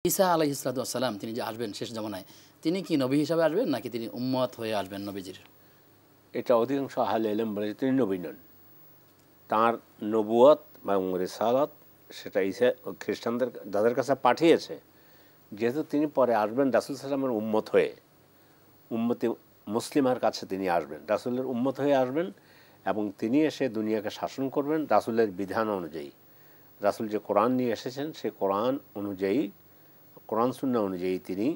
ঈসা আলাইহিস সালাম তিনি যে আসবেন শেষ জামানায়, তিনি কি নবী হিসাবে আসবেন নাকি তিনি উম্মত হয়ে আসবেন নবীজির? এটা অধিকাংশ আহলে ইলম বলে তিনি নবী নন। তাঁর নবুয়ত এবং রিসালাত সেটা ঈসা খ্রিস্টানদের যাদের কাছে পাঠিয়েছে, যেহেতু তিনি পরে আসবেন রাসূল সাল্লাল্লাহু আলাইহি ওয়াসাল্লামের উম্মত হয়ে, উম্মতে মুসলিমার কাছে তিনি আসবেন, রাসূলের উম্মত হয়ে আসবেন এবং তিনি এসে দুনিয়াকে শাসন করবেন রাসূলের বিধান অনুযায়ী। রাসূল যে কোরআন নিয়ে এসেছেন সেই কোরআন অনুযায়ী, কোরআন সুন্নাহ অনুযায়ী তিনি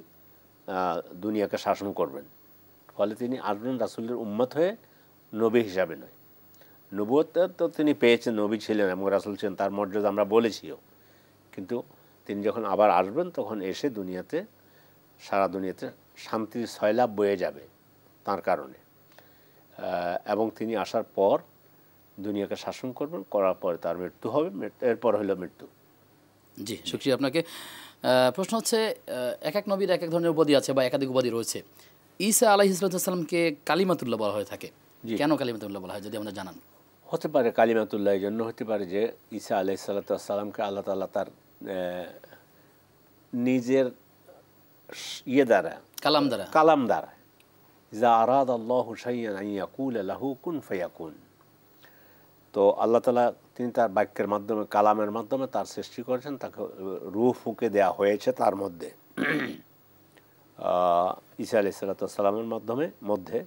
দুনিয়াকে শাসন করবেন। ফলে তিনি আসবেন রাসূলের উম্মত হয়ে, নবী হিসাবে নয়। নবুয়ত তো তিনি পেয়েছেন, নবী ছিলেন এবং রাসূল ছিলেন, তার মর্যাদা আমরা বলেছিও। কিন্তু তিনি যখন আবার আসবেন তখন এসে দুনিয়াতে, সারা দুনিয়াতে শান্তির সয়লাব বয়ে যাবে তার কারণে। এবং তিনি আসার পর দুনিয়াকে শাসন করবেন, করার পরে তার মৃত্যু হবে, এরপর হলো মৃত্যু। জি, শুকরিয়া আপনাকে। প্রশ্ন হচ্ছে, এক এক নবীর এক এক ধরনের উপাধি আছে বা একাধিক উপাধি রয়েছে। ঈসা আলাইহিস সালামকে কালিমাতুল্লাহ বলা হয়ে থাকে, কেন কালিমাতুল্লাহ বলা হয় যদি আমাদের জানান? হতে পারে কালিমাতুল্লাহ এই জন্য হতে পারে যে ঈসা আলাইহিস সালামকে আল্লাহ তাআলা তার নিজের দ্বারা, কালাম দ্বারা ইজা আরাদাল্লাহু শাইআন আন ইয়াকুলা লাহু কুন ফায়াকুন। তো আল্লাহ তাআলা তিনি তার বাক্যের মাধ্যমে, কালামের মাধ্যমে তার সৃষ্টি করেছেন, তাকে রূহ ফুঁকে দেওয়া হয়েছে তার মধ্যে, ঈসা আলাইহিস সালামের মধ্যে।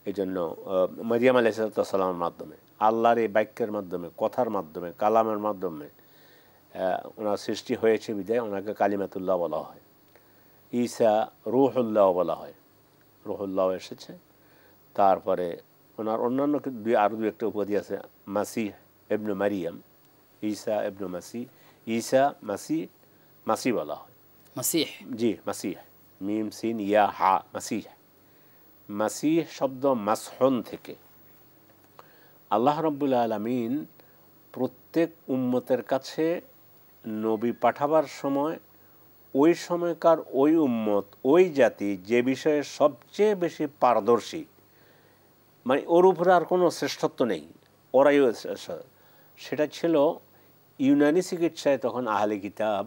এই জন্য মারিয়াম আলাইহিস সালামের মাধ্যমে, আল্লাহর এই বাক্যের মাধ্যমে, কথার মাধ্যমে, কালামের মাধ্যমে ওনার সৃষ্টি হয়েছে বিধায় ওনাকে কালিমাতুল্লাহ বলা হয়। ঈসা রূহুল্লাহ বলা হয়, রূহুল্লাহ এসেছে। তারপরে ওনার অন্যান্য আরও দু একটা উপাধি আছে, মাসিহ ইবনে মারিয়াম, ঈসা ইবনে মাসিহ, ঈসা মাসিহ, মাসিহ বলা হয়। মাসিহ, জি মাসিহ, মিম সিন ইয়া হা, মাসিহ। মাসিহ শব্দ মাসহুন থেকে। আল্লাহ রাব্বুল আলামিন প্রত্যেক উম্মতের কাছে নবী পাঠাবার সময় ওই সময়কার ওই উম্মত, ওই জাতি যে বিষয়ে সবচেয়ে বেশি পারদর্শী, মানে ওর উপরে আর কোনো শ্রেষ্ঠত্ব নেই, ওরাই সেটা ছিল ইউনানি চিকিৎসায়। তখন আহলে কিতাব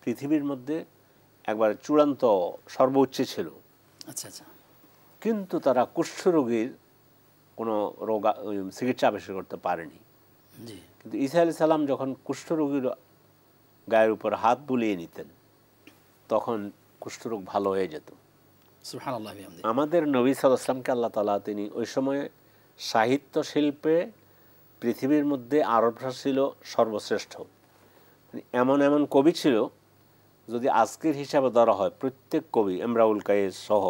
পৃথিবীর মধ্যে একবার চূড়ান্ত সর্বোচ্চ ছিল। আচ্ছা আচ্ছা। কিন্তু তারা কুষ্ঠরোগীর কোনো চিকিৎসা আবিষ্কার করতে পারেনি। কিন্তু ঈসা আলাইহিস সালাম যখন কুষ্ঠরোগীর গায়ের উপর হাত বুলিয়ে নিতেন তখন কুষ্ঠরোগ ভালো হয়ে যেত। সুবহানাল্লাহ। আমাদের নবী সাল্লাল্লাহু আলাইহি ওয়াসাল্লামকে আল্লাহ তাআলা তিনি ওই সময়ে সাহিত্য শিল্পে পৃথিবীর মধ্যে আরবরা ছিল সর্বশ্রেষ্ঠ। এমন এমন কবি ছিল, যদি আজকের হিসাবে ধরা হয় প্রত্যেক কবি, ইমরাউল কায়েস সহ,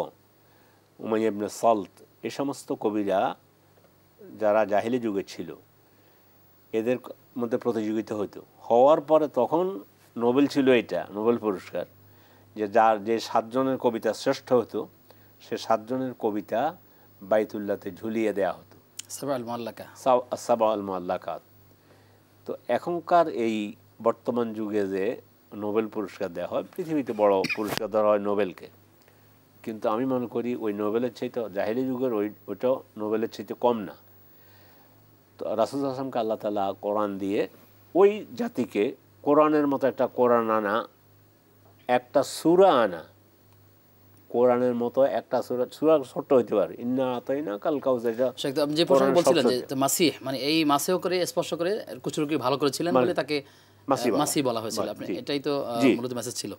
উমাইয়া ইবনে সালত, এই সমস্ত কবিরা যারা জাহিলি যুগে ছিল, এদের মধ্যে প্রতিযোগিতা হতো। হওয়ার পরে তখন নোবেল ছিল, এটা নোবেল পুরস্কার, যে যার যে 7 জনের কবিতা শ্রেষ্ঠ হতো সে 7 জনের কবিতা বাইতুল্লাহতে ঝুলিয়ে দেওয়া হতো, সাবাউল মুআল্লাকাত। তো এখনকার এই বর্তমান যুগে যে নোবেল পুরস্কার দেওয়া হয়, পৃথিবীতে বড় পুরস্কার দেওয়া হয় নোবেলকে, কিন্তু আমি মনে করি ওই নোবেলের চাইতে জাহিলি যুগের ওইটাও নোবেলের চাইতে কম না। তো রাসূল সাল্লাল্লাহু আলাইহি ওয়াসাল্লামকে আল্লাহ তাআলা কোরআন দিয়ে ওই জাতিকে কোরআনের মতো একটা কোরআন আনা, একটা সূরা আনা, কোরআনের মতো একটা সূরা ছোট্ট হইতে পারে, ইন্না আতাইনা কাল কাউসার। যে প্রশ্ন বলছিলেন যে মাসিহ, মানে এই মাসেও করে স্পর্শ করে কুষ্ঠরোগী ভালো করেছিলেন বলে তাকে মাসিহ বলা হয়েছিল। আপনি এটাই তো মূলত মেসেজ ছিল।